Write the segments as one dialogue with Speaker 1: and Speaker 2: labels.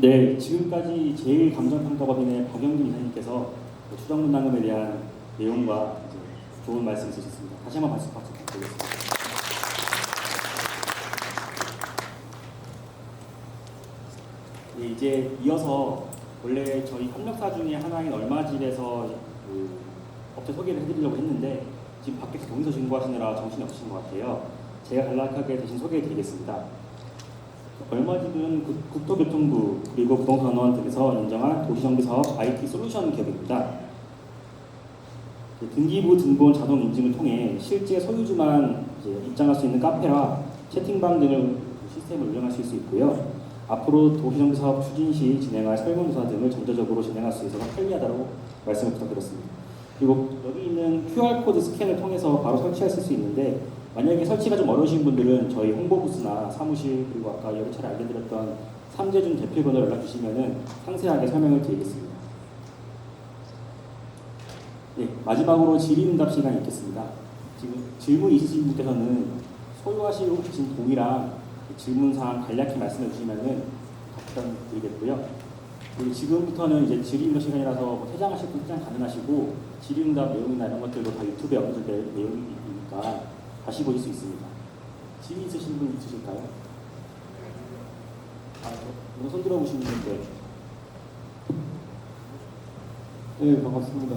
Speaker 1: 네, 지금까지 제일감정평가법인의 박영준 이사님께서 추정 분담금에 대한 내용과 이제 좋은 말씀 있으셨습니다. 다시 한번 박수 부탁드리겠습니다. 네, 이제 이어서 원래 저희 협력사 중에 하나인 얼마집에서 그 업체 소개를 해드리려고 했는데 지금 밖에서 동의서 신고하시느라 정신이 없으신 것 같아요. 제가 간략하게 대신 소개해드리겠습니다. 얼마집은 국토교통부 그리고 부동산원 등에서 인정한 도시정비사업 IT 솔루션 기업입니다. 등기부 등본 자동 인증을 통해 실제 소유주만 이제 입장할 수 있는 카페와 채팅방 등을 시스템을 운영할 수 있고요. 앞으로 도시정비사업 추진 시 진행할 설문조사 등을 전자적으로 진행할 수 있어서 편리하다고 말씀을 부탁드렸습니다. 그리고 여기 있는 QR코드 스캔을 통해서 바로 설치하실 수 있는데 만약에 설치가 좀 어려우신 분들은 저희 홍보부스나 사무실 그리고 아까 여러 차례 알려드렸던 삼재준 대표번호로 연락 주시면 상세하게 설명을 드리겠습니다. 네, 마지막으로 질의응답 시간이 있겠습니다. 지금 질문 있으신 분께서는 소유하시고 계신 동의랑 질문사항 간략히 말씀해 주시면 답변 드리겠고요. 그리고 지금부터는 이제 질의응답 시간이라서 뭐 퇴장하실 분 퇴장 가능하시고 질의응답 내용이나 이런 것들도 다 유튜브에 업로드될 내용이니까 다시 보실 수 있습니다. 질의 있으신 분 있으실까요? 오늘 손 들어보시는 분들.
Speaker 2: 네, 반갑습니다.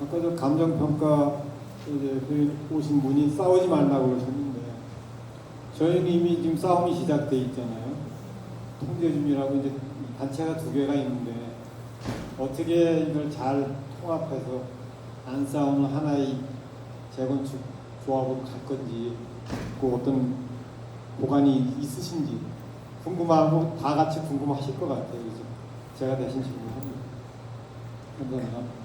Speaker 2: 아까 저 감정평가 이제 오신 분이 싸우지 말라고 그러셨는데 저희는 이미 지금 싸움이 시작돼 있잖아요. 통제준이라고 이제 단체가 두 개가 있는데 어떻게 이걸 잘 통합해서 안 싸우는 하나의 재건축 조합으로 갈 건지 그 어떤 보관이 있으신지 궁금하고 다 같이 궁금하실 것 같아요. 그래서 제가 대신 질문합니다. 감사합니다.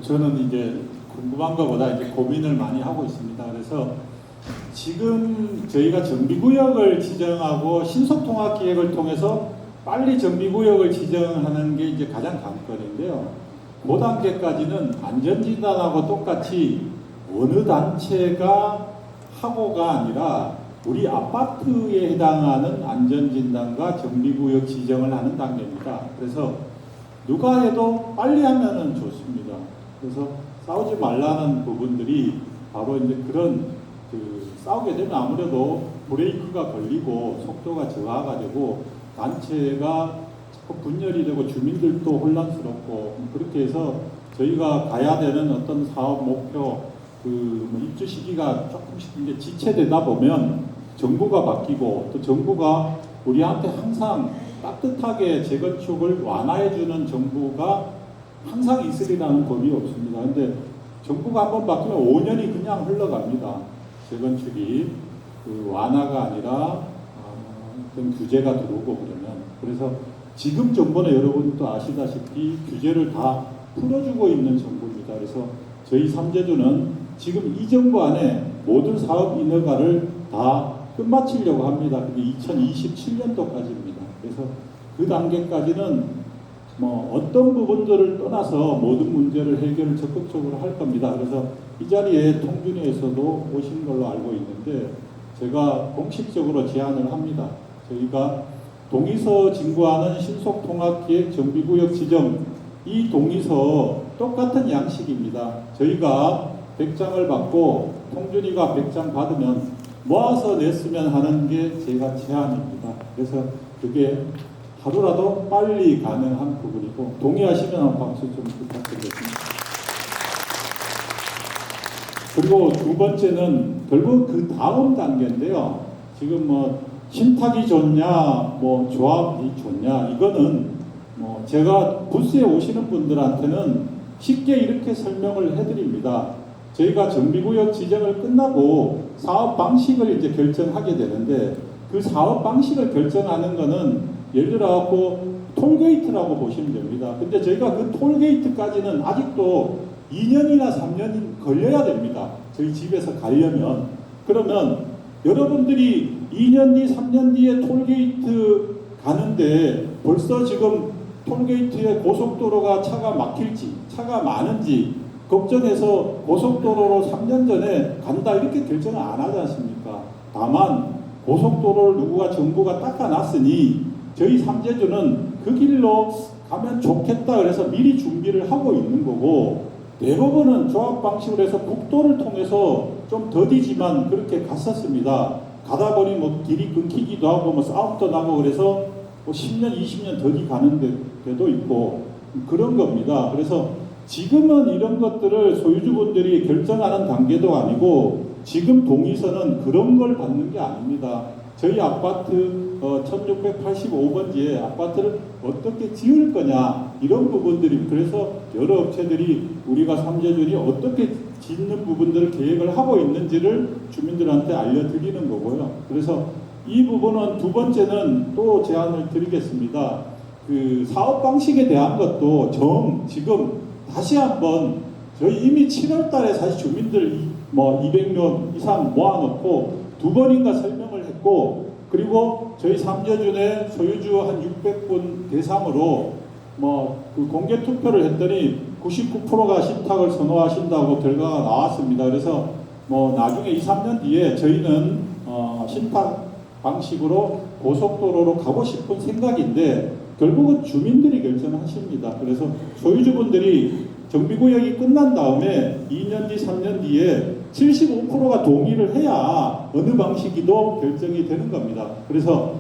Speaker 3: 저는 이제 궁금한 것보다 이제 고민을 많이 하고 있습니다. 그래서 지금 저희가 정비구역을 지정하고 신속통합기획을 통해서 빨리 정비구역을 지정하는 게 이제 가장 관건인데요. 그 단계까지는 안전진단하고 똑같이 어느 단체가 하고가 아니라 우리 아파트에 해당하는 안전진단과 정비구역 지정을 하는 단계입니다. 그래서 누가 해도 빨리 하면은 좋습니다. 그래서 싸우지 말라는 부분들이 바로 이제 그런 싸우게 되면 아무래도 브레이크가 걸리고 속도가 저하가 되고 단체가 자꾸 분열이 되고 주민들도 혼란스럽고 그렇게 해서 저희가 가야 되는 어떤 사업 목표 입주 시기가 조금씩 이제 지체되다 보면 정부가 바뀌고 또 정부가 우리한테 항상 따뜻하게 재건축을 완화해주는 정부가 항상 있으리라는 법이 없습니다. 근데 정부가 한번 바뀌면 5년이 그냥 흘러갑니다. 재건축이 완화가 아니라 어떤 규제가 들어오고 그러면 그래서 지금 정부는 여러분도 아시다시피 규제를 다 풀어주고 있는 정부입니다. 그래서 저희 삼재주는 지금 이 정부 안에 모든 사업 인허가를 다 끝마치려고 합니다. 그게 2027년도까지입니다. 그래서 그 단계까지는 뭐 어떤 부분들을 떠나서 모든 문제를 해결을 적극적으로 할 겁니다. 그래서 이 자리에 통준위에서도 오신 걸로 알고 있는데 제가 공식적으로 제안을 합니다. 저희가 동의서 진구하는 신속통합기획 정비구역 지정 이 동의서 똑같은 양식입니다. 저희가 100장을 받고 통준위가 100장 받으면 모아서 냈으면 하는 게 제가 제안입니다. 그래서 그게 하루라도 빨리 가능한 부분이고 동의하시면 한 박수 좀 부탁드리겠습니다. 그리고 두 번째는 결국 그 다음 단계인데요. 지금 뭐 신탁이 좋냐, 뭐 조합이 좋냐 이거는 뭐 제가 부스에 오시는 분들한테는 쉽게 이렇게 설명을 해드립니다. 저희가 정비구역 지정을 끝나고 사업 방식을 이제 결정하게 되는데 그 사업 방식을 결정하는 거는 예를 들어 톨게이트라고 보시면 됩니다. 근데 저희가 그 톨게이트까지는 아직도 2년이나 3년이 걸려야 됩니다. 저희 집에서 가려면. 그러면 여러분들이 2년 뒤, 3년 뒤에 톨게이트 가는데 벌써 지금 톨게이트에 고속도로가 차가 막힐지, 차가 많은지 걱정해서 고속도로로 3년 전에 간다 이렇게 결정을 안 하지 않습니까? 다만 고속도로를 누구가 정부가 닦아놨으니 저희 삼재주는 그 길로 가면 좋겠다 그래서 미리 준비를 하고 있는 거고, 대부분은 조합 방식으로 해서 국도를 통해서 좀 더디지만 그렇게 갔었습니다. 가다 보니 뭐 길이 끊기기도 하고 뭐 싸움도 나고 그래서 뭐 10년, 20년 더디 가는 데도 있고 그런 겁니다. 그래서 지금은 이런 것들을 소유주분들이 결정하는 단계도 아니고, 지금 동의서는 그런 걸 받는 게 아닙니다. 저희 아파트 1685번지에 아파트를 어떻게 지을 거냐 이런 부분들이, 그래서 여러 업체들이 우리가 삼재준이 어떻게 짓는 부분들을 계획을 하고 있는지를 주민들한테 알려드리는 거고요. 그래서 이 부분은 두 번째는 또 제안을 드리겠습니다. 그 사업 방식에 대한 것도 지금 다시 한번 저희 이미 7월 달에 사실 주민들 뭐 200명 이상 모아놓고 두 번인가 설명을 했고, 그리고 저희 삼재준의 소유주 한 600분 대상으로 뭐 그 공개 투표를 했더니 99%가 신탁을 선호하신다고 결과가 나왔습니다. 그래서 뭐 나중에 2, 3년 뒤에 저희는 신탁 방식으로 고속도로로 가고 싶은 생각인데, 결국은 주민들이 결정하십니다. 그래서 소유주분들이 정비구역이 끝난 다음에 2년 뒤, 3년 뒤에 75%가 동의를 해야 어느 방식이도 결정이 되는 겁니다. 그래서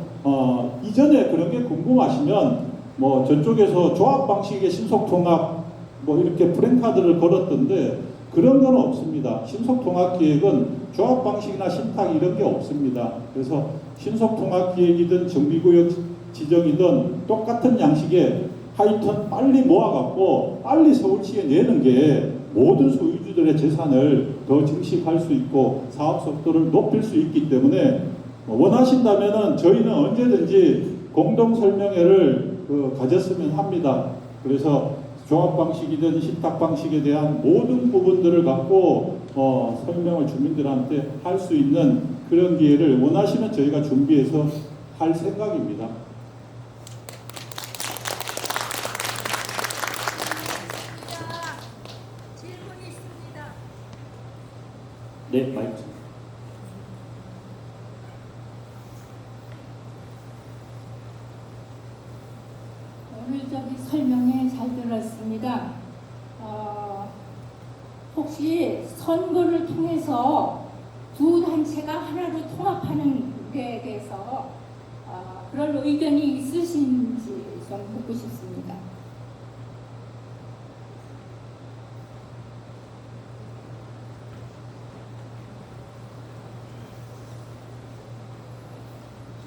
Speaker 3: 이전에 그런 게 궁금하시면 뭐 저쪽에서 조합 방식의 신속통합 뭐 이렇게 프랜카드를 걸었던데, 그런 건 없습니다. 신속통합기획은 조합 방식이나 신탁 이런 게 없습니다. 그래서 신속통합기획이든 정비구역 지정이든 똑같은 양식의 하여튼 빨리 모아갖고 빨리 서울시에 내는 게 모든 소유주들의 재산을 더 증식할 수 있고 사업 속도를 높일 수 있기 때문에, 원하신다면은 저희는 언제든지 공동 설명회를 가졌으면 합니다. 그래서 조합 방식이든 신탁 방식에 대한 모든 부분들을 갖고 설명을 주민들한테 할 수 있는 그런 기회를 원하시면 저희가 준비해서 할 생각입니다.
Speaker 4: 질문이 있습니다.
Speaker 1: 네, 마이크.
Speaker 4: 오늘 저기 설명회 잘 들었습니다. 혹시 선거를 통해서 두 단체가 하나로 통합하는 데 대해서 그런 의견이 있으신지 좀 듣고 싶습니다.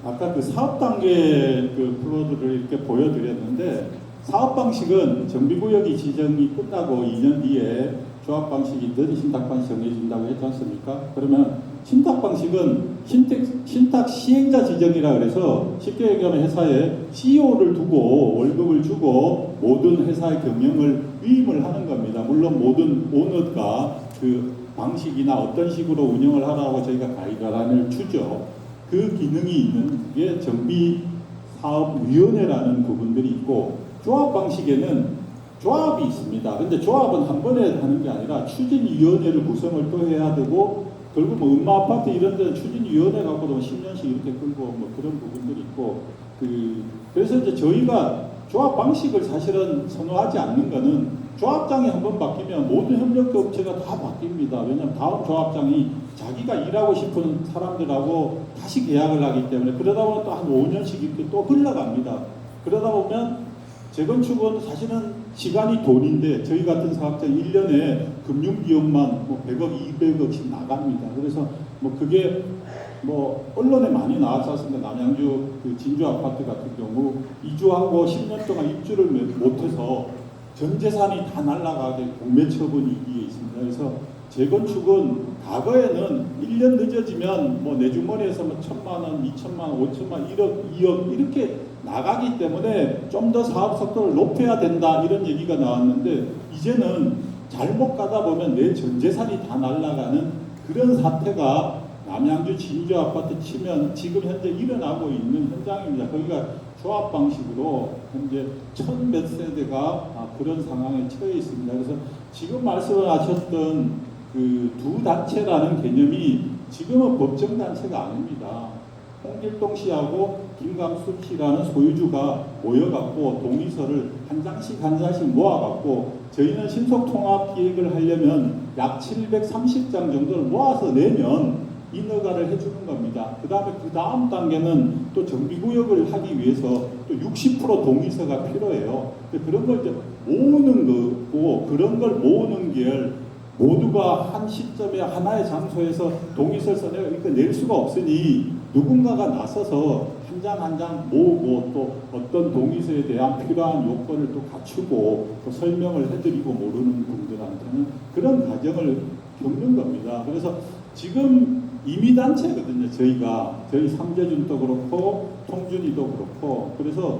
Speaker 3: 아까 그 사업 단계 그 플로드를 이렇게 보여드렸는데, 사업 방식은 정비구역이 지정이 끝나고 2년 뒤에 조합 방식이든 신탁 방식 정해진다고 했지 않습니까? 그러면 신탁 방식은 신탁 시행자 지정이라 그래서 쉽게 얘기하면 회사에 CEO를 두고 월급을 주고 모든 회사의 경영을 위임을 하는 겁니다. 물론 모든 오너가 그 방식이나 어떤 식으로 운영을 하라고 저희가 가이드라인을 주죠. 그 기능이 있는 게 정비사업위원회라는 부분들이 있고, 조합 방식에는 조합이 있습니다. 근데 조합은 한 번에 하는 게 아니라 추진위원회를 구성을 또 해야 되고, 결국 뭐 음마아파트 이런 데는 추진위원회 갖고도 10년씩 이렇게 끌고 뭐 그런 부분들이 있고, 그래서 이제 저희가 조합 방식을 사실은 선호하지 않는 거는, 조합장이 한 번 바뀌면 모든 협력업체가 다 바뀝니다. 왜냐하면 다음 조합장이 자기가 일하고 싶은 사람들하고 다시 계약을 하기 때문에, 그러다 보면 또 한 5년씩 이렇게 또 흘러갑니다. 그러다 보면 재건축은 사실은 시간이 돈인데, 저희 같은 사업장이 1년에 금융비용만 뭐 100억, 200억씩 나갑니다. 그래서 뭐 그게 뭐 언론에 많이 나왔지 않습니까? 남양주 그 진주 아파트 같은 경우 이주하고 10년 동안 입주를 못해서 전 재산이 다 날아가게 공매 처분이 이게 있습니다. 그래서 재건축은 과거에는 1년 늦어지면 뭐 내 주머니에서 뭐 1,000만 원, 2,000만 원, 5,000만 원, 1억, 2억 이렇게 나가기 때문에 좀 더 사업 속도를 높여야 된다 이런 얘기가 나왔는데, 이제는 잘못 가다 보면 내 전 재산이 다 날아가는 그런 사태가 남양주 진주 아파트 치면 지금 현재 일어나고 있는 현장입니다. 거기가 조합 방식으로 현재 1,000몇 세대가 그런 상황에 처해 있습니다. 그래서 지금 말씀을 하셨던 그 두 단체라는 개념이 지금은 법정 단체가 아닙니다. 홍길동 씨하고 김강숙 씨라는 소유주가 모여갖고 동의서를 한 장씩 모아갖고 저희는 신속통합 기획을 하려면 약 730장 정도를 모아서 내면 인허가를 해주는 겁니다. 그 다음 단계는 또 정비구역을 하기 위해서 또 60% 동의서가 필요해요. 그런 걸 이제 모으는 거고, 그런 걸 모으는 게 모두가 한 시점에 하나의 장소에서 동의서를 써내고 이렇게 낼 수가 없으니 누군가가 나서서 한 장 한 장 모으고 또 어떤 동의서에 대한 필요한 요건을 또 갖추고 또 설명을 해드리고 모르는 분들한테는 그런 과정을 겪는 겁니다. 그래서 지금 임의단체거든요. 저희 삼재준도 그렇고 통준이도 그렇고. 그래서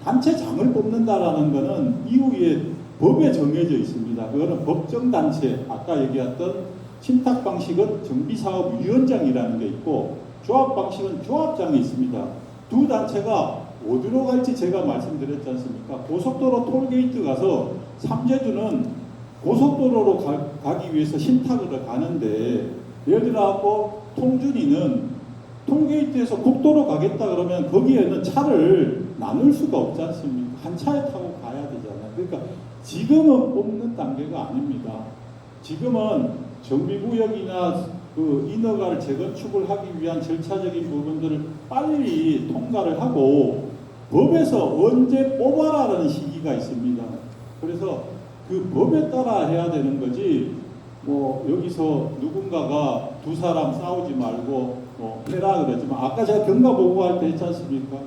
Speaker 3: 단체장을 뽑는다라는 거는 이후에 법에 정해져 있습니다. 그거는 법정단체, 아까 얘기했던 신탁 방식은 정비사업위원장이라는 게 있고 조합 방식은 조합장이 있습니다. 두 단체가 어디로 갈지 제가 말씀드렸지 않습니까? 고속도로 톨게이트 가서 삼재주는 고속도로로 가기 위해서 신탁을 가는데, 예를 들어 통준이는 톨게이트에서 국도로 가겠다 그러면 거기에는 차를 나눌 수가 없지 않습니까? 한 차에 타고 가야 되잖아요. 그러니까 지금은 뽑는 단계가 아닙니다. 지금은 정비구역이나 그 인허가를 재건축을 하기 위한 절차적인 부분들을 빨리 통과를 하고 법에서 언제 뽑아라라는 시기가 있습니다. 그래서 그 법에 따라 해야 되는 거지, 뭐 여기서 누군가가 두 사람 싸우지 말고 해라 그랬지만, 아까 제가 경과 보고할 때 했지 않습니까?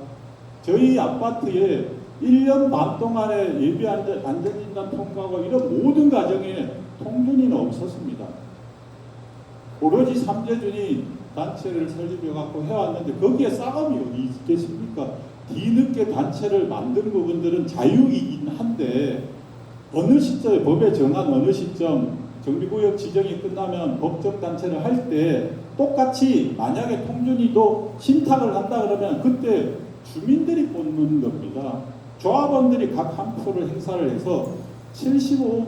Speaker 3: 저희 아파트에 1년 반 동안에 예비 안전진단 통과하고 이런 모든 과정에 통준이는 없었습니다. 오로지 삼재준이 단체를 설립해갖고 해왔는데 거기에 싸움이 어디 있겠습니까? 뒤늦게 단체를 만든 부분들은 자유이긴 한데 어느 시점에 법에 정한 어느 시점 정비구역 지정이 끝나면 법정단체를 할 때 똑같이 만약에 통준이도 신탁을 한다 그러면 그때 주민들이 뽑는 겁니다. 조합원들이 각 한 프로를 행사를 해서 75%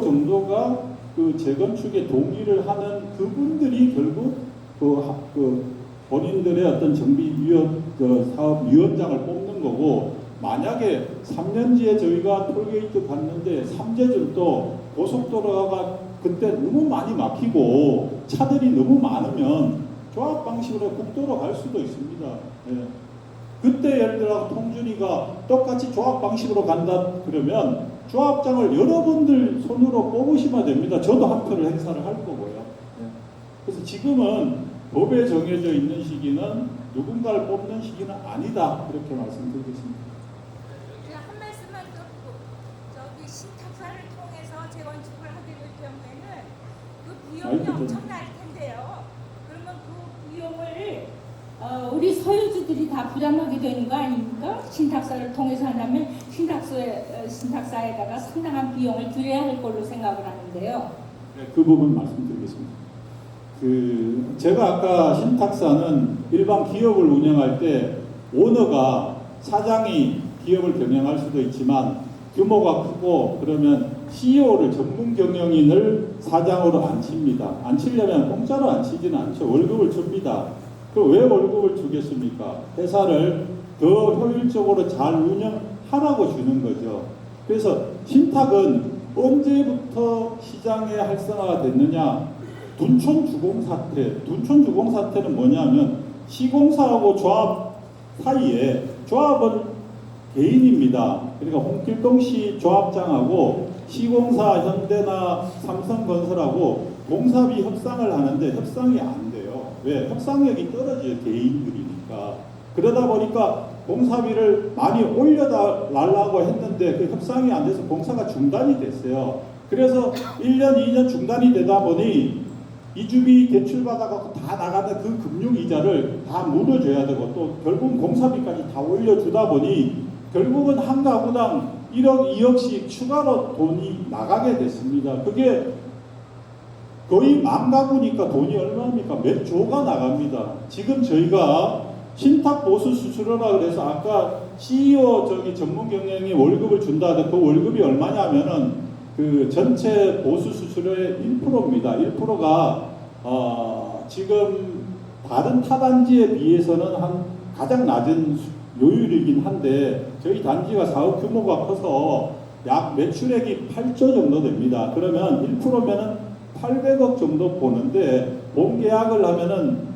Speaker 3: 정도가 그 재건축에 동의를 하는 그분들이 결국 본인들의 어떤 정비위원 사업위원장을 뽑는 거고, 만약에 3년 뒤에 저희가 톨게이트 갔는데 삼재준도 고속도로가 그때 너무 많이 막히고 차들이 너무 많으면 조합 방식으로 국도로 갈 수도 있습니다. 예. 그때 예를 들어 통준이가 똑같이 조합 방식으로 간다 그러면 조합장을 여러분들 손으로 뽑으시면 됩니다. 저도 한 표를 행사를 할 거고요. 예. 그래서 지금은 법에 정해져 있는 시기는 누군가를 뽑는 시기는 아니다, 이렇게 말씀드리겠습니다.
Speaker 5: 한 말씀만 듣고, 저기 신탁사를 통해서 재건축을 하게 될 경우에는 그 비용이 엄청날 텐데요. 그러면 그 비용을
Speaker 4: 우리 소유주들이 다 부담하게 되는 거 아닙니까? 신탁사를 통해서 한다면 신탁사에다가 상당한 비용을 들여야 할 걸로 생각을 하는데요.
Speaker 3: 네, 그 부분 말씀드리겠습니다. 제가 아까 신탁사는 일반 기업을 운영할 때 오너가 사장이 기업을 경영할 수도 있지만 규모가 크고 그러면 CEO를 전문 경영인을 사장으로 안 칩니다. 안 치려면 공짜로 안 치지는 않죠. 월급을 줍니다. 그럼 왜 월급을 주겠습니까? 회사를 더 효율적으로 잘 운영하라고 주는 거죠. 그래서 신탁은 언제부터 시장에 활성화가 됐느냐? 둔촌 주공 사태. 둔촌 주공 사태는 뭐냐면 시공사하고 조합 사이에, 조합은 개인입니다. 그러니까 홍길동 씨 조합장하고 시공사 현대나 삼성건설하고 공사비 협상을 하는데 협상이 안 돼요. 왜? 협상력이 떨어져요. 개인들이니까. 그러다 보니까 공사비를 많이 올려달라고 했는데 그 협상이 안 돼서 공사가 중단이 됐어요. 그래서 1년, 2년 중단이 되다 보니 이주비 대출받아갖고 다 나가는 그 금융이자를 다 물어줘야 되고 또 결국은 공사비까지 다 올려주다 보니 결국은 한 가구당 1억, 2억씩 추가로 돈이 나가게 됐습니다. 그게 거의 만 가구니까 돈이 얼마입니까? 몇 조가 나갑니다. 지금 저희가 신탁 보수 수수료라 그래서 아까 CEO 전문 경영이 월급을 준다. 그 월급이 얼마냐면은 그 전체 보수 수수료의 1%입니다. 1%가 지금 다른 타 단지에 비해서는 가장 낮은 요율이긴 한데 저희 단지가 사업 규모가 커서 약 매출액이 8조 정도 됩니다. 그러면 1%면은 800억 정도 보는데 본 계약을 하면은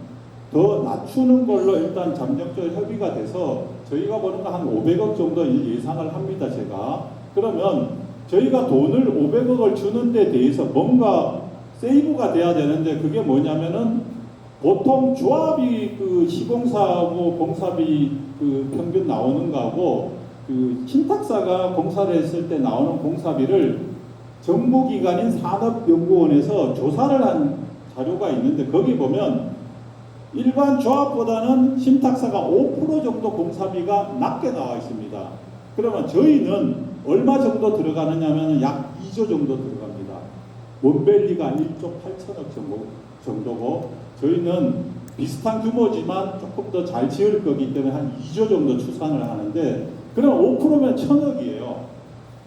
Speaker 3: 더 낮추는 걸로 일단 잠정적 협의가 돼서 저희가 보는 거 한 500억 정도 예상을 합니다. 제가 그러면 저희가 돈을 500억을 주는 데 대해서 뭔가 세이브가 돼야 되는데 그게 뭐냐면은 보통 조합이 그 시공사하고 공사비 그 평균 나오는 거하고 그 신탁사가 공사를 했을 때 나오는 공사비를 정부기관인 산업연구원에서 조사를 한 자료가 있는데 거기 보면 일반 조합보다는 신탁사가 5% 정도 공사비가 낮게 나와 있습니다. 그러면 저희는 얼마 정도 들어가느냐 하면 약 2조 정도 들어갑니다. 원밸리가 1조 8천억 정도고 저희는 비슷한 규모지만 조금 더 잘 지을 거기 때문에 한 2조 정도 추산을 하는데 그럼 5%면 1,000억이에요.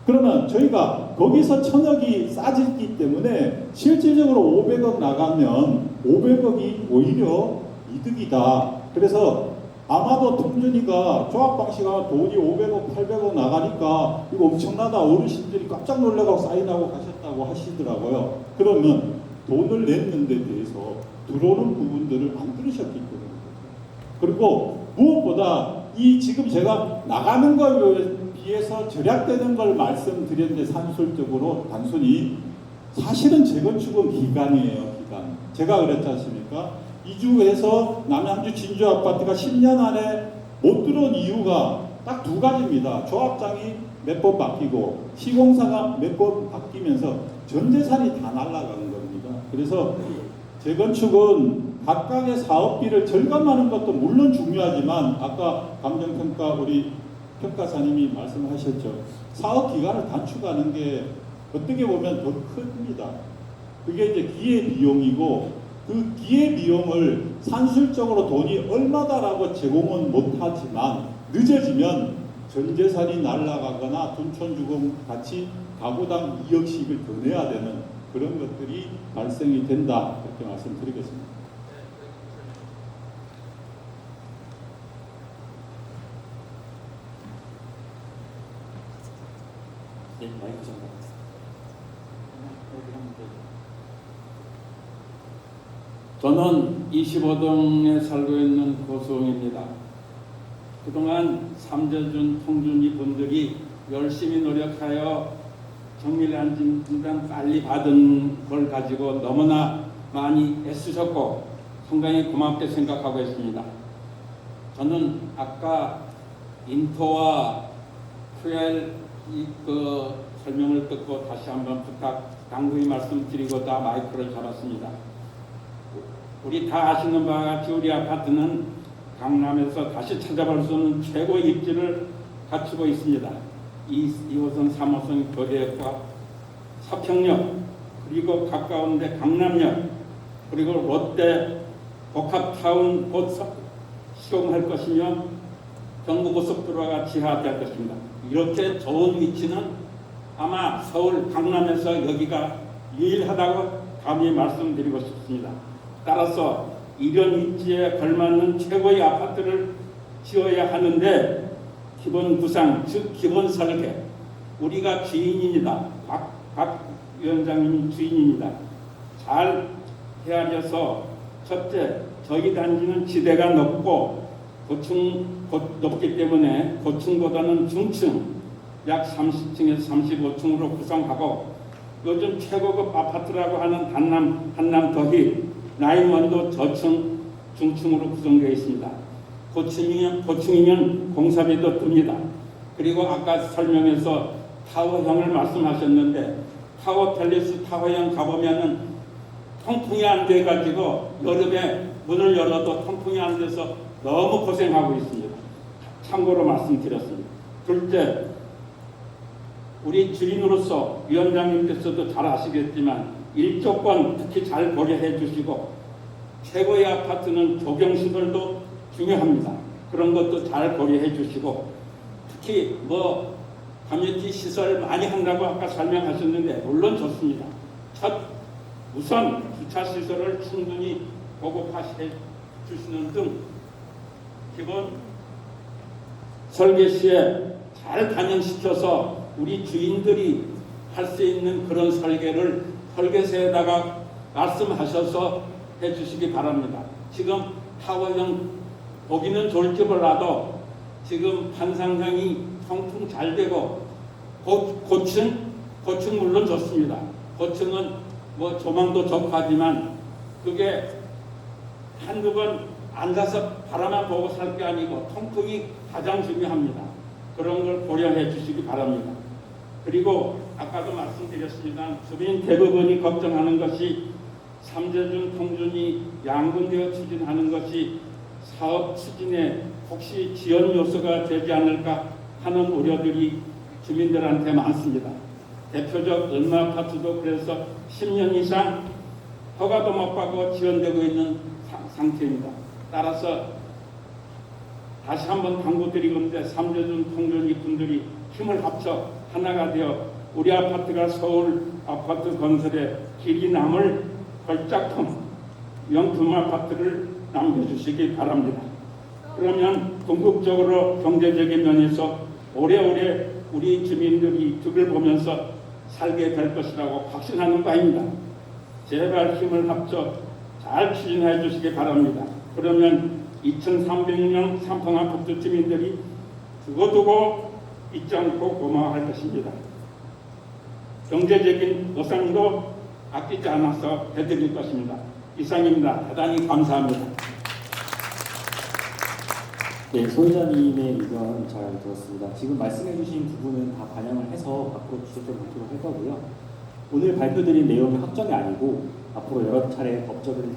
Speaker 3: 그러면 저희가 거기서 1,000억이 싸지기 때문에 실질적으로 500억 나가면 500억이 오히려 이득이다. 그래서 아마도 통준이가 조합 방식하면 돈이 500억, 800억 나가니까 이거 엄청나다. 어르신들이 깜짝 놀라고 사인하고 가셨다고 하시더라고요. 그러면 돈을 냈는 데 대해서 들어오는 부분들을 안 들으셨기 때문에. 그리고 무엇보다 이 지금 제가 나가는 거에 비해서 절약되는 걸 말씀드렸는데 산술적으로 단순히 사실은 재건축은 기간이에요. 기간. 제가 그랬지 않습니까? 이주해서 남양주 진주 아파트가 10년 안에 못 들어온 이유가 딱 두 가지입니다. 조합장이 몇 번 바뀌고 시공사가 몇 번 바뀌면서 전 재산이 다 날아가는 겁니다. 그래서 재건축은 각각의 사업비를 절감하는 것도 물론 중요하지만 아까 감정평가 우리 평가사님이 말씀하셨죠. 사업 기간을 단축하는 게 어떻게 보면 더 큽니다. 그게 이제 기회비용이고 그 기회비용을 산술적으로 돈이 얼마다라고 제공은 못하지만 늦어지면 전 재산이 날아가거나 둔촌주공 같이 가구당 2억씩을 더 내야 되는 그런 것들이 발생이 된다 이렇게 말씀드리겠습니다.
Speaker 1: 네, 마이크 전달.
Speaker 6: 저는 25동에 살고 있는 고수홍입니다. 그동안 삼재준, 통준이 분들이 열심히 노력하여 정밀안진단 빨리 받은 걸 가지고 너무나 많이 애쓰셨고 상당히 고맙게 생각하고 있습니다. 저는 아까 인토와 QL 그 설명을 듣고 다시 한번 당부히 말씀드리고자 마이크를 잡았습니다. 우리 다 아시는 바와 같이 우리 아파트는 강남에서 다시 찾아볼 수 없는 최고의 입지를 갖추고 있습니다. 2호선, 3호선 거리역과 서평역, 그리고 가까운데 강남역, 그리고 롯데 복합타운 곧 시공할 것이며 경부고속도로가 지하될 것입니다. 이렇게 좋은 위치는 아마 서울 강남에서 여기가 유일하다고 감히 말씀드리고 싶습니다. 따라서 이런 위치에 걸맞는 최고의 아파트를 지어야 하는데 기본 구상, 즉 기본 설계, 우리가 주인입니다. 박 위원장님이 주인입니다. 잘 헤아려서 첫째, 저희 단지는 지대가 높고 높기 때문에 고층보다는 중층, 약 30층에서 35층으로 구성하고 요즘 최고급 아파트라고 하는 한남 더힐, 나인원도 저층, 중층으로 구성되어 있습니다. 고층이면 공사비도 듭니다. 그리고 아까 설명에서 타워형을 말씀하셨는데 타워 팰리스 타워형 가보면은 통풍이 안 돼가지고 여름에 문을 열어도 통풍이 안 돼서 너무 고생하고 있습니다. 참고로 말씀드렸습니다. 둘째, 우리 주인으로서 위원장님께서도 잘 아시겠지만 일조권 특히 잘 고려해 주시고 최고의 아파트는 조경시설도 중요합니다. 그런 것도 잘 고려해 주시고 특히 커뮤니티 시설 많이 한다고 아까 설명하셨는데 물론 좋습니다. 우선 주차 시설을 충분히 보급하셔야 주시는 등 기본 설계 시에 잘 반영시켜서 우리 주인들이 할 수 있는 그런 설계를 설계서에다가 말씀하셔서 해주시기 바랍니다. 지금 타워형 보기는 좋을지 몰라도 지금 판상형이 통풍 잘 되고 고층 물론 좋습니다. 고층은 뭐 조망도 좋고 하지만 그게 한두 번 앉아서 바라만 보고 살 게 아니고 통풍이 가장 중요합니다. 그런 걸 고려해 주시기 바랍니다. 그리고 아까도 말씀드렸습니다. 주민 대부분이 걱정하는 것이 삼재준 통준이 양분되어 추진하는 것이 사업 추진에 혹시 지연 요소가 되지 않을까 하는 우려들이 주민들한테 많습니다. 대표적 을마아파트도 그래서 10년 이상 허가도 못 받고 지연되고 있는 상태입니다. 따라서 다시 한번 당부드리건데 삼재준 통준이 분들이 힘을 합쳐 하나가 되어 우리 아파트가 서울 아파트 건설에 길이 남을 걸작품 명품 아파트를 남겨주시기 바랍니다. 그러면 궁극적으로 경제적인 면에서 오래오래 우리 주민들이 득을 보면서 살게 될 것이라고 확신하는 바입니다. 제발 힘을 합쳐 잘 추진해 주시기 바랍니다. 그러면 2,300명 삼풍아파트 주민들이 두고두고 잊지 않고 고마워할 것입니다. 경제적인 보상도 아끼지 않아서 해드릴 것입니다. 이상입니다. 대단히 감사합니다.
Speaker 1: 네, 소유자님의 의견 잘 들었습니다. 지금 말씀해주신 부분은 다 반영을 해서 앞으로 지속적으로 검토를 할 거고요. 오늘 발표드린 내용이 확정이 아니고 앞으로 여러 차례 법적인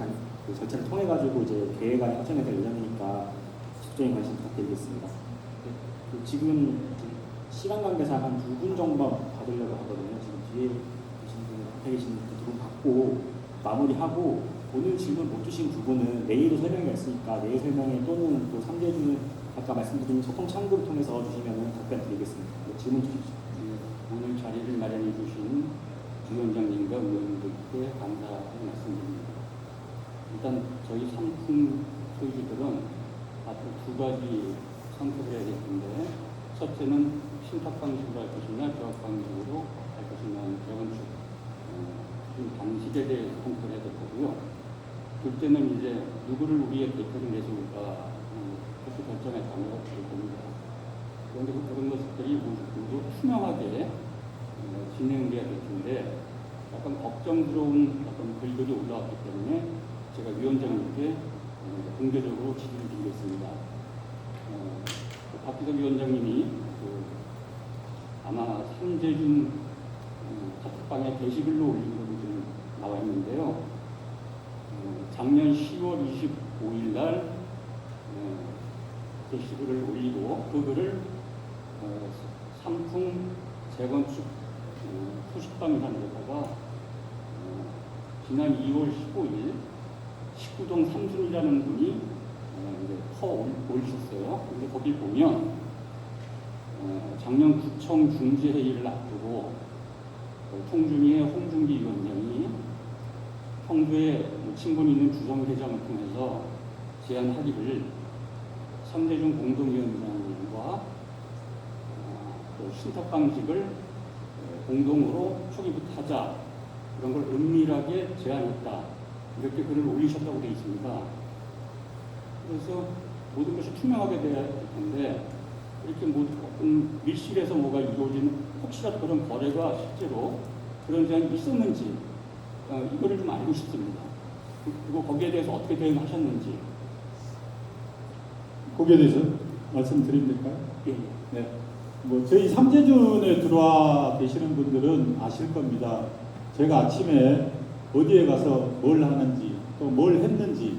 Speaker 1: 그 절차를 통해 가지고 이제 계획안이 확정이 될 예정이니까 적극적인 관심 부탁드리겠습니다. 네, 그 지금 시간 관계상 한 2분 정도만 받으려고 하거든요. 지금 뒤에 계신 분, 앞에 계신 분 2분 받고 마무리하고 오늘 질문 못 주신 부분은 내일도 설명이 있으니까 내일 설명에 또는 또 3대주는 아까 말씀드린 소통 창구를 통해서 주시면 답변 드리겠습니다. 네, 질문 주십시오.
Speaker 7: 오늘 자리를 마련해 주신 위원장님과 의원님들께 감사의 말씀드립니다. 일단 저희 상품 소유주들은 앞으로 두 가지 선택을 해야 될 텐데, 첫째는 신탁 방식으로 할 것이냐 조합 방식으로 할 것이냐 재건축 방식에 대해서 선택을 해야 될 거고요. 둘째는 이제 누구를 우리의 대표로 내세울까 그것도 결정에 관계가 될 겁니다. 그런데 그런 것들이 모두 투명하게 진행돼야 될 텐데 약간 걱정스러운 어떤 글들이 올라왔기 때문에 제가 위원장님께 공개적으로 지지를 드리겠습니다. 박기석 위원장님이 아마 삼재준 카톡방에 게시글로 올린 것이 좀 나와 있는데요. 작년 10월 25일 날 게시글을 올리고 그 글을 삼풍 재건축 소식방이라는 데다가 지난 2월 15일 19동 삼순이라는 분이 이제 올리셨어요. 근데 거기 보면 작년 구청 중지회의를 앞두고 통준위의 홍준기 위원장이 평소에 친분 있는 주정회장을 통해서 제안하기를 삼대중 공동위원장과 신탁 방식을 공동으로 초기부터 하자 그런 걸 은밀하게 제안했다 이렇게 글을 올리셨다고 되어 있습니다. 그래서 모든 것이 투명하게 돼야 할 텐데 이렇게 어떤 밀실에서 뭐가 이루어지는 혹시라도 그런 거래가 실제로 그런 제안이 있었는지 이거를 좀 알고 싶습니다. 그리고 거기에 대해서 어떻게 대응하셨는지.
Speaker 3: 거기에 대해서 말씀드리면 될까요?
Speaker 7: 예.
Speaker 3: 네. 뭐 저희 삼재준에 들어와 계시는 분들은 아실 겁니다. 제가 아침에 어디에 가서 뭘 하는지 또 뭘 했는지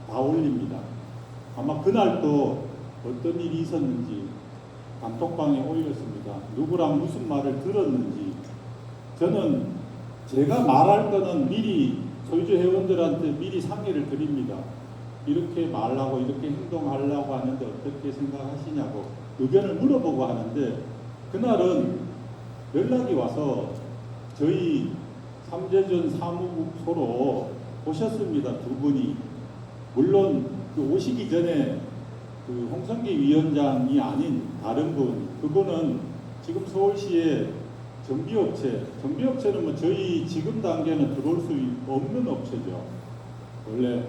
Speaker 3: 다 올립니다. 아마 그날 또 어떤 일이 있었는지 단톡방에 올렸습니다. 누구랑 무슨 말을 들었는지. 저는 제가 말할 거는 미리 소유주 회원들한테 미리 상의를 드립니다. 이렇게 말하고 이렇게 행동하려고 하는데 어떻게 생각하시냐고 의견을 물어보고 하는데 그날은 연락이 와서 저희 삼재준 사무소로 오셨습니다. 두 분이. 물론 그 오시기 전에 그 홍성기 위원장이 아닌 다른 분, 그분은 지금 서울시의 정비업체는 뭐 저희 지금 단계는 들어올 수 없는 업체죠. 원래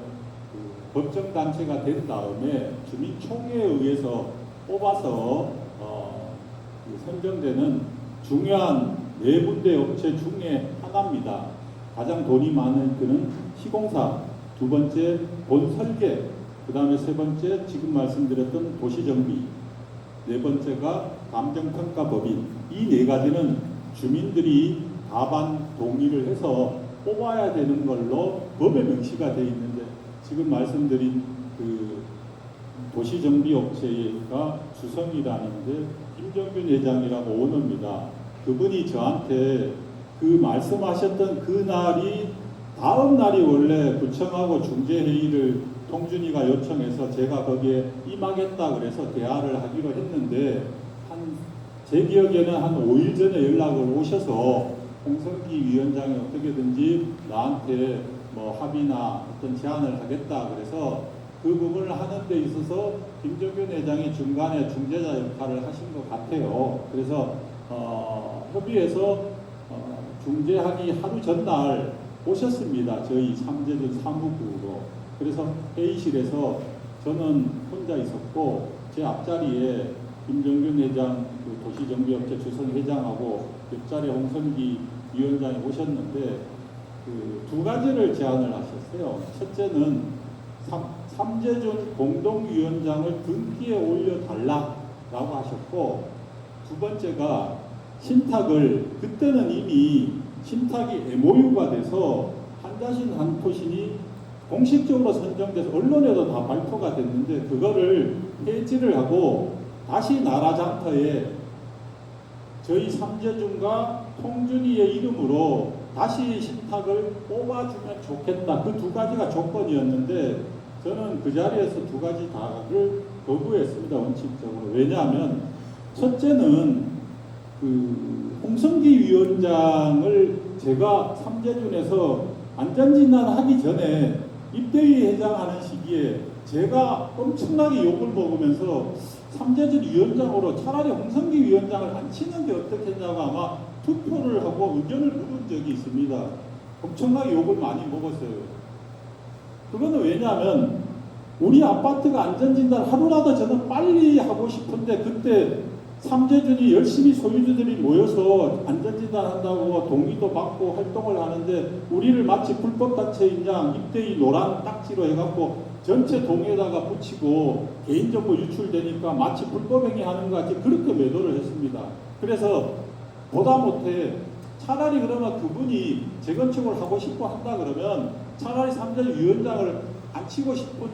Speaker 3: 그 법정 단체가 된 다음에 주민총회에 의해서 뽑아서 그 선정되는 중요한 네 군데 업체 중에 하나입니다. 가장 돈이 많은 그는 시공사, 두 번째 본설계, 그 다음에 세 번째 지금 말씀드렸던 도시정비, 네 번째가 감정평가법인. 이 네 가지는 주민들이 다반 동의를 해서 뽑아야 되는 걸로 법에 명시가 되어 있는데, 지금 말씀드린 그 도시정비업체가 주성이라는데 김정균 회장이라고 오너입니다. 그분이 저한테 그 말씀하셨던 그 날이 다음 날이 원래 구청하고 중재회의를 통준이가 요청해서 제가 거기에 임하겠다 그래서 대화를 하기로 했는데, 제 기억에는 한 5일 전에 연락을 오셔서 홍성기 위원장이 어떻게든지 나한테 뭐 합의나 어떤 제안을 하겠다 그래서 그 부분을 하는 데 있어서 김정균 회장이 중간에 중재자 역할을 하신 것 같아요. 그래서 협의해서 중재하기 하루 전날 오셨습니다. 저희 삼재준 사무국으로. 그래서 회의실에서 저는 혼자 있었고 제 앞자리에 김정균 회장, 그 도시정비업체 주선 회장하고 옆자리에 홍성기 위원장이 오셨는데 그 두 가지를 제안을 하셨어요. 첫째는 삼재준 공동위원장을 등기에 올려달라라고 하셨고, 두 번째가 신탁을, 그때는 이미 신탁이 MOU가 돼서 한자신 한토신이 공식적으로 선정돼서 언론에도 다 발표가 됐는데 그거를 폐지를 하고 다시 나라장터에 저희 삼재준과 통준이의 이름으로 다시 신탁을 뽑아주면 좋겠다. 그 두 가지가 조건이었는데 저는 그 자리에서 두 가지 다를 거부했습니다. 원칙적으로. 왜냐하면 첫째는 그 홍성기 위원장을 제가 삼재준에서 안전진단하기 전에 입대위 회장하는 시기에 제가 엄청나게 욕을 먹으면서 삼재준 위원장으로 차라리 홍성기 위원장을 안 치는 게 어떻겠냐고 아마 투표를 하고 의견을 물은 적이 있습니다. 엄청나게 욕을 많이 먹었어요. 그거는 왜냐하면 우리 아파트가 안전진단 하루라도 저는 빨리 하고 싶은데 그때 삼재준이 열심히 소유주들이 모여서 안전진단 한다고 동의도 받고 활동을 하는데 우리를 마치 불법단체인 양 입대위 노란 딱지로 해갖고 전체 동에다가 붙이고 개인정보 유출되니까 마치 불법행위 하는 것 같이 그렇게 매도를 했습니다. 그래서 보다 못해 차라리 그러면 그분이 재건축을 하고 싶어 한다 그러면 차라리 삼재준 위원장을 안 치고 싶은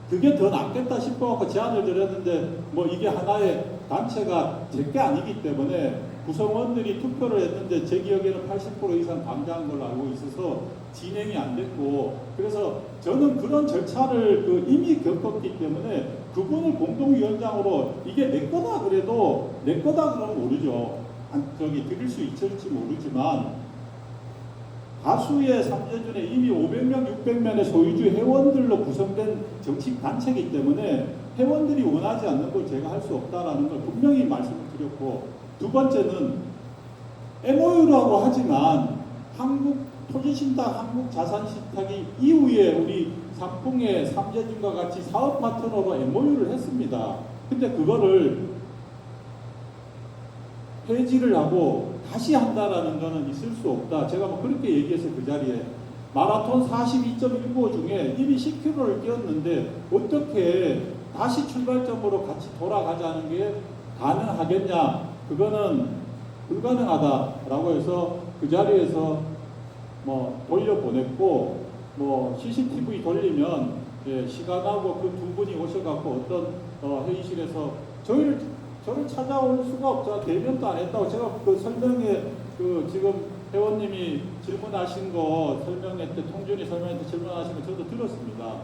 Speaker 3: 그게 더 낫겠다 싶어서 제안을 드렸는데 뭐 이게 하나의 단체가 제게 아니기 때문에 구성원들이 투표를 했는데 제 기억에는 80% 이상 반대한 걸로 알고 있어서 진행이 안 됐고, 그래서 저는 그런 절차를 이미 겪었기 때문에 그분을 공동위원장으로 이게 내 거다 그래도 내 거다 그러면 모르죠. 드릴 수 있을지 모르지만 다수의 삼재준에 이미 500명, 600명의 소유주 회원들로 구성된 정치 단체이기 때문에 회원들이 원하지 않는 걸 제가 할 수 없다라는 걸 분명히 말씀을 드렸고, 두 번째는 MOU라고 하지만 한국토지신탁, 한국자산신탁이 이후에 우리 삼풍의 삼재준과 같이 사업 파트너로 MOU를 했습니다. 근데 그거를 폐지를 하고 다시 한다라는 거는 있을 수 없다. 제가 뭐 그렇게 얘기해서 그 자리에 마라톤 42.195 중에 이미 10km를 뛰었는데 어떻게 다시 출발점으로 같이 돌아가자는 게 가능하겠냐? 그거는 불가능하다라고 해서 그 자리에서 뭐 돌려보냈고, 뭐 CCTV 돌리면 시간하고 그 두 분이 오셔갖고 어떤 회의실에서 저를 찾아올 수가 없죠. 대면도 안 했다고 제가 그 설명에 지금 회원님이 질문하신 거 설명회 때 통준이 설명회 때 질문하신 거 저도 들었습니다.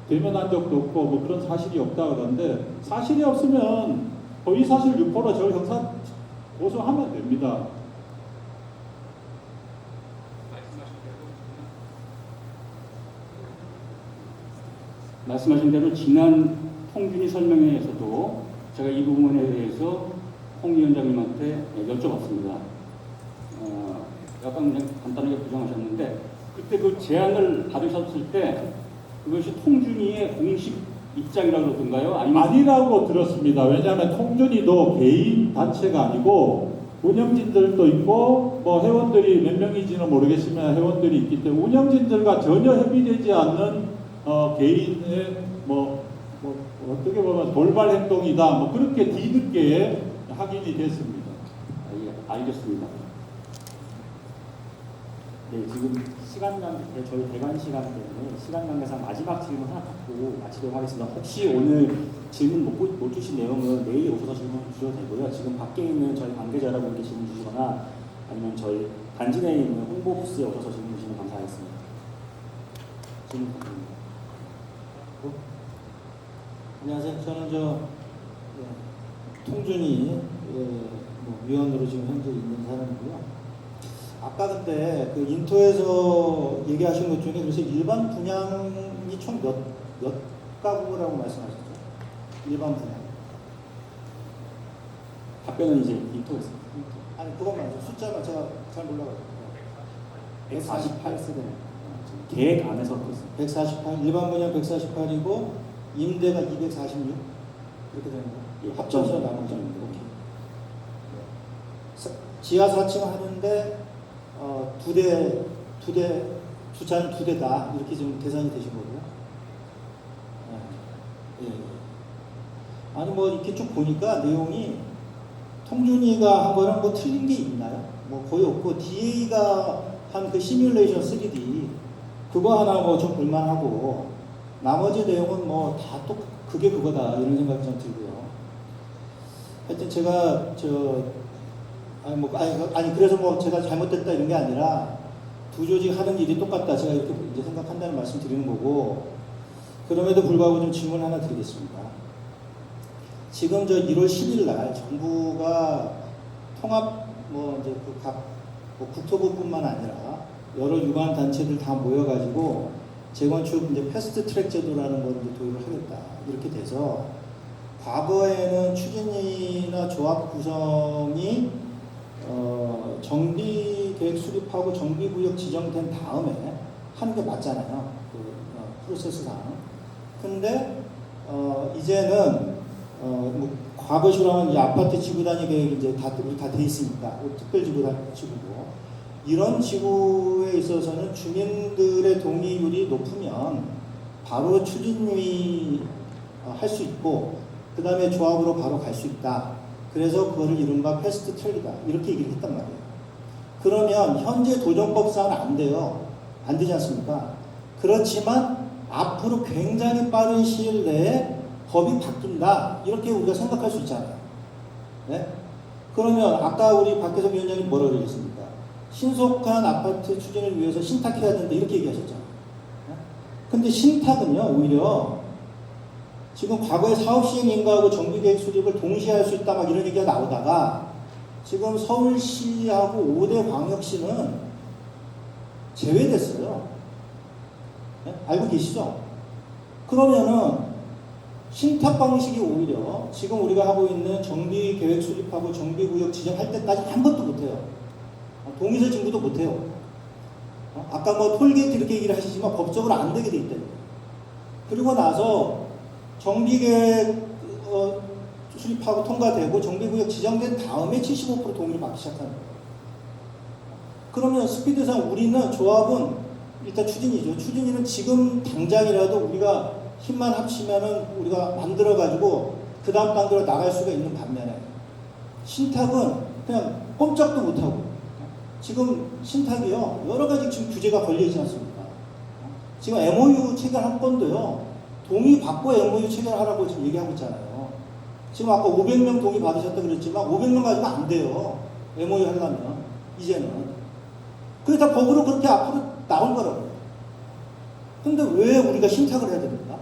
Speaker 3: 대면한 적도 없고 뭐 그런 사실이 없다 그러는데 사실이 없으면 허위사실 유포로 저를 형사 고소하면 됩니다.
Speaker 7: 말씀하신 대로 지난 통준위 설명회에서도 제가 이 부분에 대해서 홍 위원장님한테 여쭤봤습니다. 약간 그냥 간단하게 부정하셨는데 그때 그 제안을 받으셨을 때 그것이 통준위의 공식 입장이라고 그러던가요? 아니면
Speaker 3: 아니라고 들었습니다. 왜냐하면 통준위도 개인 단체가 아니고 운영진들도 있고 뭐 회원들이 몇 명인지는 모르겠지만 회원들이 있기 때문에 운영진들과 전혀 협의되지 않는 개인의 뭐 어떻게 보면 돌발 행동이다. 뭐 그렇게 뒤늦게 확인이 됐습니다.
Speaker 7: 예, 알겠습니다.
Speaker 1: 네, 지금 시간 관계, 저희 대관 시간 때문에 시간 관계상 마지막 질문 하나 받고 마치도록 하겠습니다. 혹시 오늘 질문 못 주신 내용은 내일 오셔서 질문 주셔도 되고요. 지금 밖에 있는 저희 관계자 여러분께 질문 주시거나 아니면 저희 단지 내에 있는 홍보 부스에 오셔서 질문 주시면 감사하겠습니다. 질문 부탁드립니다.
Speaker 8: 안녕하세요. 저는 통준위 위원으로 지금 현재 있는 사람이고요. 아까 근데 그 인터에서 얘기하신 것 중에 그래서 일반 분양이 총 몇 가구라고 말씀하셨죠? 일반 분양.
Speaker 1: 답변은 이제 인터였습니다.
Speaker 8: 아니 그것만 숫자만 제가 잘 몰라가지고.
Speaker 1: 148세대 계획 안에서 그렇습니다.
Speaker 8: 148 일반 분양 148이고 임대가 246 이렇게 되는 거예요.
Speaker 1: 예,
Speaker 8: 합쳐서 나머지 이렇게. 지하 4층 하는데 주차는 2대다 이렇게 지금 계산이 되신 거고요. 예. 아니 뭐 이렇게 쭉 보니까 내용이 통준위가 한 거랑 뭐 틀린 게 있나요? 뭐 거의 없고 DA가 한 그 시뮬레이션 3D 그거 하나 뭐 좀 볼만하고 나머지 내용은 뭐 다 또 그게 그거다 이런 생각이 좀 들고요. 하여튼 제가 아니 그래서 뭐 제가 잘못됐다 이런 게 아니라 두 조직 하는 일이 똑같다 제가 이렇게 이제 생각한다는 말씀 드리는 거고 그럼에도 불구하고 좀 질문 하나 드리겠습니다. 지금 1월 10일 날 정부가 통합 이제 국토부뿐만 아니라 여러 유관 단체들 다 모여가지고 재건축 이제 패스트 트랙 제도라는 걸 이제 도입을 하겠다 이렇게 돼서 과거에는 추진위나 조합 구성이 정비계획 수립하고 정비구역 지정된 다음에 하는 게 맞잖아요. 프로세스상. 근데 이제는 과거식으로 하면 아파트 지구 단위 계획이 이제 다 돼 있으니까 특별 지구고 이런 지구에 있어서는 주민들의 동의율이 높으면 바로 추진위 할 수 있고 그 다음에 조합으로 바로 갈 수 있다. 그래서 그거를 이른바 패스트 트랙이다. 이렇게 얘기를 했단 말이에요. 그러면 현재 도정법상은 안 돼요. 안 되지 않습니까? 그렇지만 앞으로 굉장히 빠른 시일 내에 법이 바뀐다. 이렇게 우리가 생각할 수 있잖아요. 네? 그러면 아까 우리 박혜석 위원장님 뭐라고 그러셨습니까? 신속한 아파트 추진을 위해서 신탁해야 된다. 이렇게 얘기하셨잖아요. 네? 근데 신탁은요, 오히려 지금 과거에 사업 시행 인가하고 정비계획 수립을 동시에 할 수 있다 막 이런 얘기가 나오다가 지금 서울시하고 5대 광역시는 제외됐어요. 네? 알고 계시죠? 그러면은 신탁 방식이 오히려 지금 우리가 하고 있는 정비계획 수립하고 정비구역 지정할 때까지 아무것도 못해요. 동의서 징구도 못해요. 아까 뭐 톨게이트 이렇게 얘기를 하시지만 법적으로 안 되게 돼 있대요. 그리고 나서 정비계획 수립하고 통과되고 정비구역 지정된 다음에 75% 동의를 받기 시작하는 거예요. 그러면 스피드상 우리는 조합은 일단 추진이죠. 추진이는 지금 당장이라도 우리가 힘만 합치면은 우리가 만들어가지고 그 다음 단계로 나갈 수가 있는 반면에 신탁은 그냥 꼼짝도 못하고 지금 신탁이요 여러 가지 지금 규제가 걸려있지 않습니까? 지금 MOU 체결한 건도요 동의 받고 MOU 체결하라고 지금 얘기하고 있잖아요. 지금 아까 500명 동의 받으셨다 그랬지만 500명 가지고 안 돼요. MOU 하려면 이제는 그게 다 법으로 그렇게 앞으로 나올 거라고요. 근데 왜 우리가 신탁을 해야 됩니까?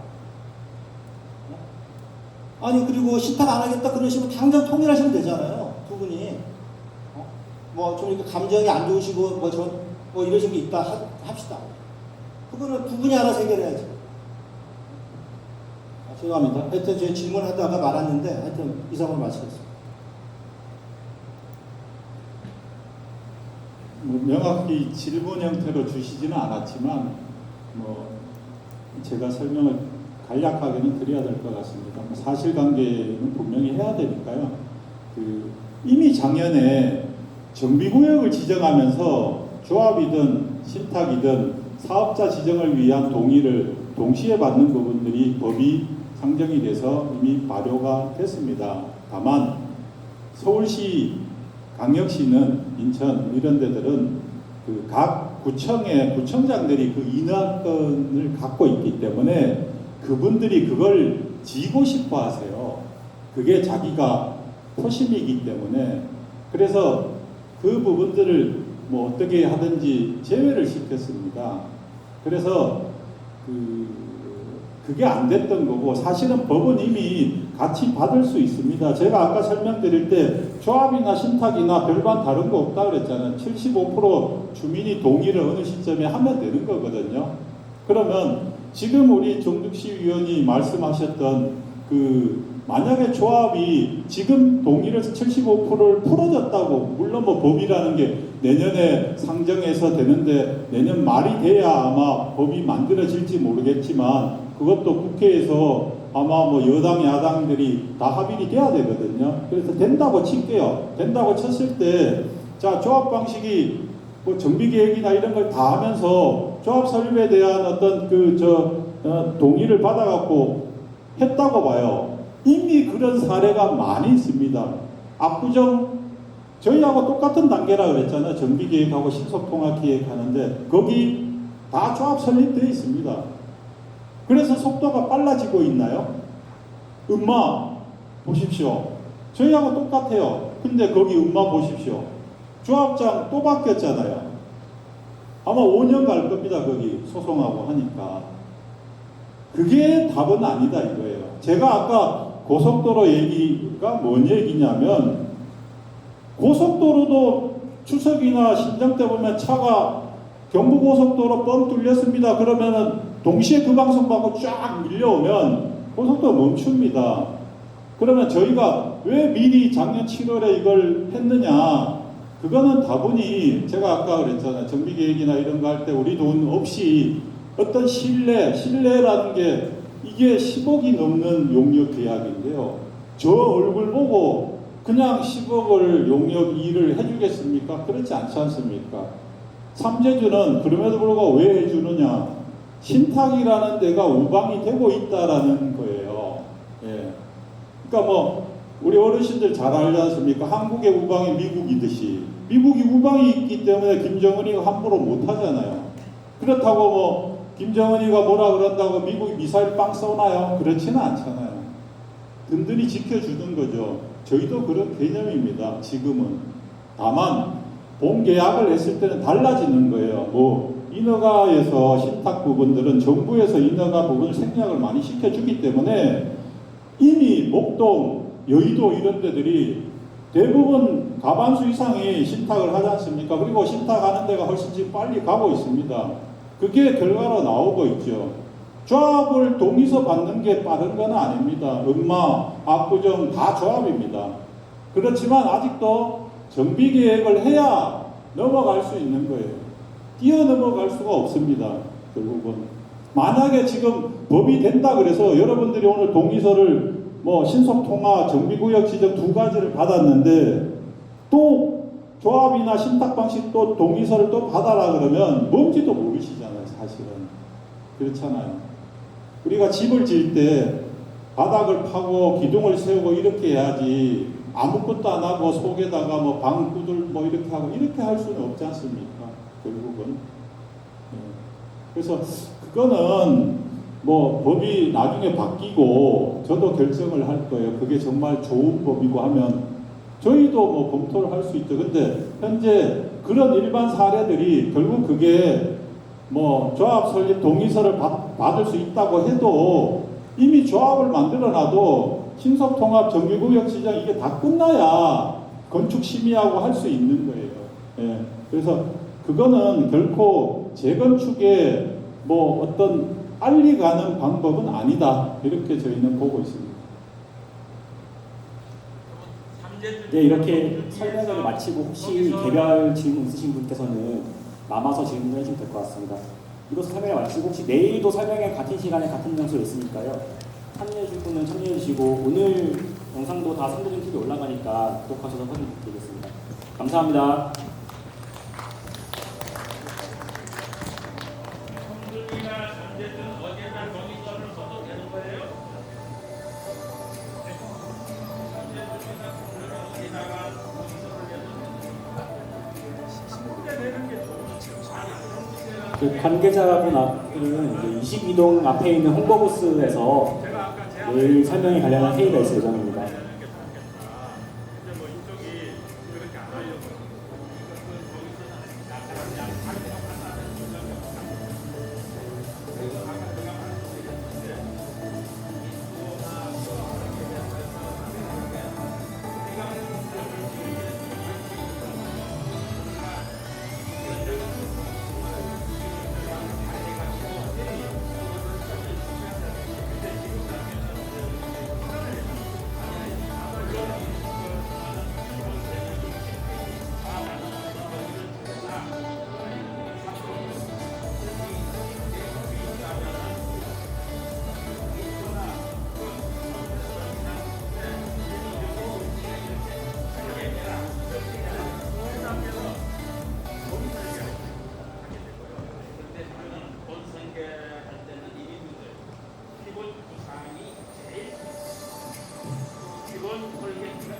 Speaker 8: 아니 그리고 신탁 안 하겠다 그러시면 당장 통일하시면 되잖아요. 두 분이 뭐 좀 이렇게 감정이 안 좋으시고 뭐 이러신 게 있다 합시다. 그거는 두 분이 알아서 해결해야지. 죄송합니다. 하여튼 제가 질문하다가 말았는데 하여튼 이상으로 마치겠습니다.
Speaker 3: 뭐 명확히 질문 형태로 주시지는 않았지만 뭐 제가 설명을 간략하게는 드려야 될 것 같습니다. 뭐 사실관계는 분명히 해야 되니까요. 이미 작년에 정비구역을 지정하면서 조합이든 신탁이든 사업자 지정을 위한 동의를 동시에 받는 부분들이 법이 상정이 돼서 이미 발효가 됐습니다. 다만 서울시, 강력시는 인천 이런 데들은 각 구청의 구청장들이 그 인하권을 갖고 있기 때문에 그분들이 그걸 지고 싶어 하세요. 그게 자기가 토심이기 때문에. 그래서 그 부분들을 뭐 어떻게 하든지 제외를 시켰습니다. 그래서 그게 안 됐던 거고, 사실은 법은 이미 같이 받을 수 있습니다. 제가 아까 설명드릴 때 조합이나 신탁이나 별반 다른 거 없다 그랬잖아요. 75% 주민이 동의를 어느 시점에 하면 되는 거거든요. 그러면 지금 우리 정득시 위원이 말씀하셨던 만약에 조합이 지금 동의를 75%를 풀어줬다고, 물론 뭐 법이라는 게 내년에 상정해서 되는데 내년 말이 돼야 아마 법이 만들어질지 모르겠지만 그것도 국회에서 아마 뭐 여당 야당들이 다 합의가 돼야 되거든요. 그래서 된다고 칠게요. 된다고 쳤을 때 자, 조합 방식이 뭐 정비계획이나 이런 걸 다 하면서 조합 설립에 대한 어떤 동의를 받아갖고 했다고 봐요. 이미 그런 사례가 많이 있습니다. 압구정 저희하고 똑같은 단계라 그랬잖아요. 정비계획하고 신속통합기획 하는데 거기 다 조합 설립되어 있습니다. 그래서 속도가 빨라지고 있나요? 보십시오. 저희하고 똑같아요. 근데 거기 보십시오. 조합장 또 바뀌었잖아요. 아마 5년 갈 겁니다. 거기 소송하고 하니까. 그게 답은 아니다 이거예요. 제가 아까 고속도로 얘기가 뭔 얘기냐면, 고속도로도 추석이나 신정 때 보면 차가 경부고속도로 뻥 뚫렸습니다. 그러면은 동시에 그 방송 받고 쫙 밀려오면 고속도로 멈춥니다. 그러면 저희가 왜 미리 작년 7월에 이걸 했느냐? 그거는 다분히 제가 아까 그랬잖아요. 정비계획이나 이런 거 할 때 우리 돈 없이 어떤 신뢰라는 게 이게 10억이 넘는 용역 계약인데요. 저 얼굴 보고 그냥 10억을 용역 일을 해주겠습니까? 그렇지 않지 않습니까? 삼재주는 그럼에도 불구하고 왜 해주느냐? 신탁이라는 데가 우방이 되고 있다라는 거예요. 예. 그러니까 뭐 우리 어르신들 잘 알지 않습니까? 한국의 우방이 미국이듯이 미국이 우방이 있기 때문에 김정은이가 함부로 못 하잖아요. 그렇다고 뭐 김정은이가 뭐라 그런다고 미국이 미사일 빵 쏘나요? 그렇지는 않잖아요. 든든히 지켜주는 거죠. 저희도 그런 개념입니다. 지금은. 다만 본계약을 했을 때는 달라지는 거예요. 뭐 인허가에서 신탁 부분들은 정부에서 인허가 부분을 생략을 많이 시켜주기 때문에 이미 목동, 여의도 이런 데들이 대부분 과반수 이상이 신탁을 하지 않습니까? 그리고 신탁하는 데가 훨씬 지금 빨리 가고 있습니다. 그게 결과로 나오고 있죠. 조합을 동의서 받는 게 빠른 건 아닙니다. 압구정 다 조합입니다. 그렇지만 아직도 정비계획을 해야 넘어갈 수 있는 거예요. 뛰어넘어갈 수가 없습니다. 결국은. 만약에 지금 법이 된다 그래서 여러분들이 오늘 동의서를 뭐 신속통합, 정비구역 지정 두 가지를 받았는데 또 조합이나 신탁 방식 또 동의서를 또 받아라 그러면 뭔지도 모르시잖아요. 사실은. 그렇잖아요. 우리가 집을 지을 때 바닥을 파고 기둥을 세우고 이렇게 해야지 아무것도 안 하고 속에다가 뭐 방구들 뭐 이렇게 하고 이렇게 할 수는 없지 않습니까? 결국은. 그래서 그거는 뭐 법이 나중에 바뀌고 저도 결정을 할 거예요. 그게 정말 좋은 법이고 하면 저희도 뭐 검토를 할 수 있죠. 근데 현재 그런 일반 사례들이 결국 그게 뭐 조합 설립 동의서를 받을 수 있다고 해도 이미 조합을 만들어놔도 신속통합 정비구역 지정 이게 다 끝나야 건축 심의하고 할 수 있는 거예요. 예. 그래서 그거는 결코 재건축에 뭐 어떤 빨리 가는 방법은 아니다. 이렇게 저희는 보고 있습니다.
Speaker 1: 네, 이렇게 설명을 마치고 혹시 개별 질문 있으신 분께서는 남아서 질문을 해주시면 될 것 같습니다. 이로써 설명을 마치고 혹시 내일도 설명회 같은 시간에 같은 장소에 있으니까요. 참여해 주실 분은 참여해 주시고 오늘 영상도 다 선도준 TV에 올라가니까 구독하셔서 확인 부탁드리겠습니다. 감사합니다. 그 관계자분들은 22동 앞에 있는 홍보부스에서 내일 설명에 관련한 회의가 있을 예정입니다.
Speaker 6: 기본 구상이 제일 기본 설계